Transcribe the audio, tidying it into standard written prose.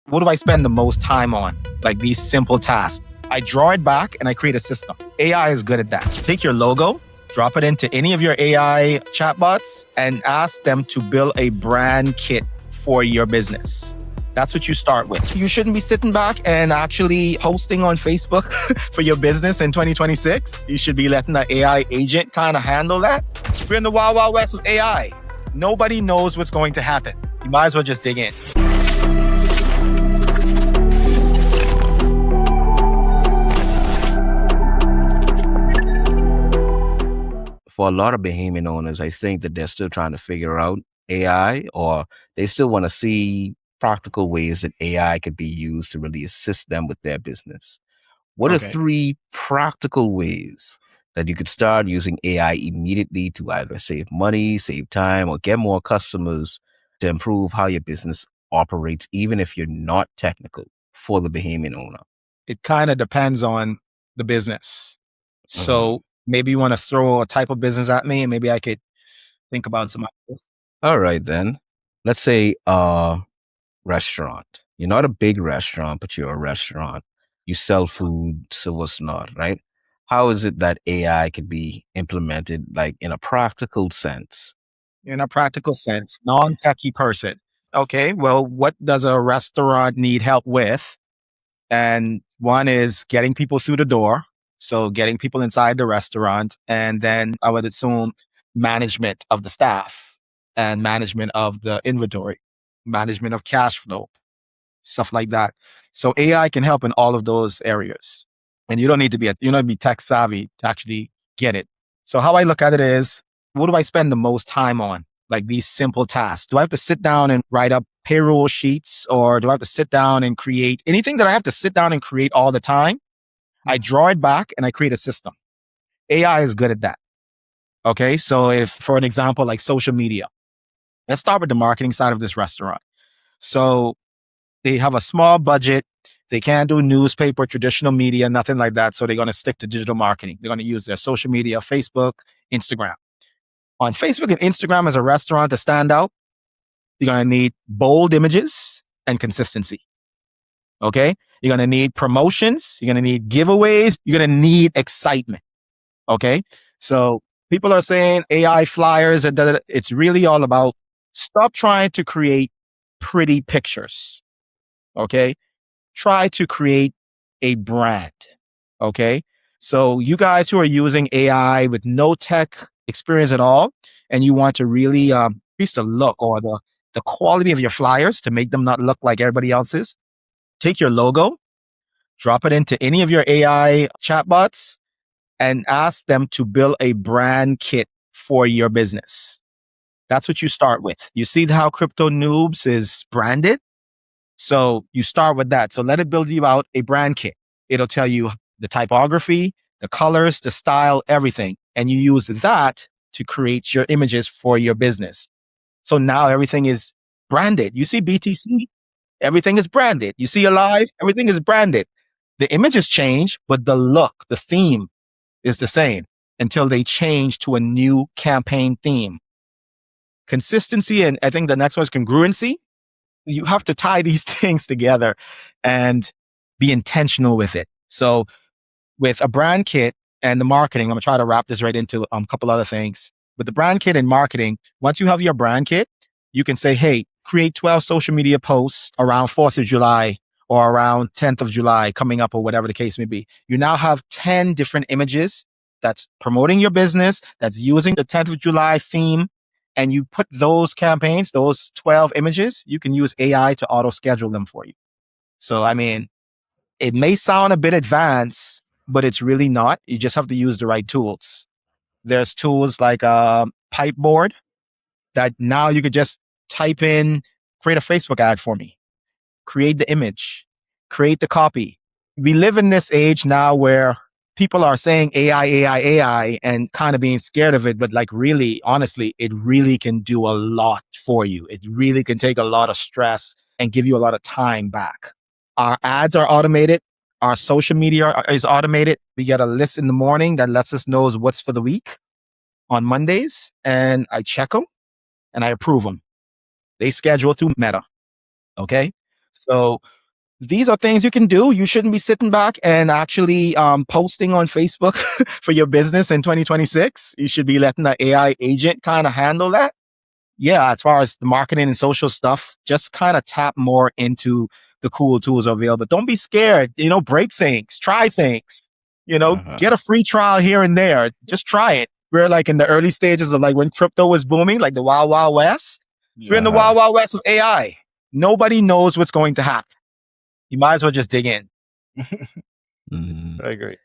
What do I spend the most time on? Like these simple tasks. I draw it back and I create a system. AI is good at that. Take your logo, drop it into any of your AI chatbots, and ask them to build a brand kit for your business. That's what you start with. You shouldn't be sitting back and actually posting on Facebook for your business in 2026. You should be letting the AI agent kind of handle that. We're in the wild, wild west of AI. Nobody knows what's going to happen. You might as well just dig in. For a lot of Bahamian owners, I think that they're still trying to figure out AI, or they still want to see practical ways that AI could be used to really assist them with their business. What are 3 practical ways that you could start using AI immediately to either save money, save time, or get more customers to improve how your business operates, even if you're not technical, for the Bahamian owner? It kind of depends on the business. So maybe you want to throw a type of business at me and maybe I could think about some ideas. All right, then. Let's say restaurant. You're not a big restaurant, but you're a restaurant. You sell food, so what's not, right? How is it that AI could be implemented, like in a practical sense? In a practical sense, non-techie person. Okay, well, what does a restaurant need help with? And one is getting people through the door. So getting people inside the restaurant. And then I would assume management of the staff and management of the inventory, management of cash flow, stuff like that. So AI can help in all of those areas. And you don't need to be tech savvy to actually get it. So how I look at it is, what do I spend the most time on? Like these simple tasks. Do I have to sit down and write up payroll sheets, or do I have to sit down and create anything that I have to sit down and create all the time? I draw it back and I create a system. AI is good at that. Okay. So if, for an example, like social media, let's start with the marketing side of this restaurant. So they have a small budget. They can't do newspaper, traditional media, nothing like that. So they're going to stick to digital marketing. They're going to use their social media, Facebook, Instagram. On Facebook and Instagram as a restaurant to stand out, you're going to need bold images and consistency. Okay. You're going to need promotions. You're going to need giveaways. You're going to need excitement. Okay. So people are saying AI flyers, and it's really all about stop trying to create pretty pictures. Okay. Try to create a brand. Okay. So you guys who are using AI with no tech experience at all, and you want to really increase the look or the quality of your flyers to make them not look like everybody else's, take your logo, drop it into any of your AI chatbots, and ask them to build a brand kit for your business. That's what you start with. You see how Crypto Noobs is branded? So you start with that. So let it build you out a brand kit. It'll tell you the typography, the colors, the style, everything. And you use that to create your images for your business. So now everything is branded. You see BTC, everything is branded. You see Alive, everything is branded. The images change, but the look, the theme is the same until they change to a new campaign theme. Consistency, and I think the next one is congruency. You have to tie these things together and be intentional with it. So with a brand kit and the marketing, I'm going to try to wrap this right into a couple other things. With the brand kit and marketing, once you have your brand kit, you can say, hey, create 12 social media posts around 4th of July or around 10th of July coming up, or whatever the case may be. You now have 10 different images that's promoting your business, that's using the 10th of July theme. And you put those campaigns, those 12 images, you can use AI to auto schedule them for you. So, I mean, it may sound a bit advanced, but it's really not. You just have to use the right tools. There's tools like Pipeboard that now you could just type in, create a Facebook ad for me, create the image, create the copy. We live in this age now where people are saying AI, and kind of being scared of it. But like really, honestly, it really can do a lot for you. It really can take a lot of stress and give you a lot of time back. Our ads are automated. Our social media is automated. We get a list in the morning that lets us know what's for the week on Mondays. And I check them and I approve them. They schedule through Meta. Okay. So these are things you can do. You shouldn't be sitting back and actually posting on Facebook for your business in 2026. You should be letting the AI agent kind of handle that. Yeah, as far as the marketing and social stuff, just kind of tap more into the cool tools available. Don't be scared. Break things, try things. Uh-huh. Get a free trial here and there. Just try it. We're like in the early stages of like when crypto was booming, like the wild, wild west. We're in the Uh-huh. wild, wild west of AI. Nobody knows what's going to happen. You might as well just dig in. Mhm. I agree.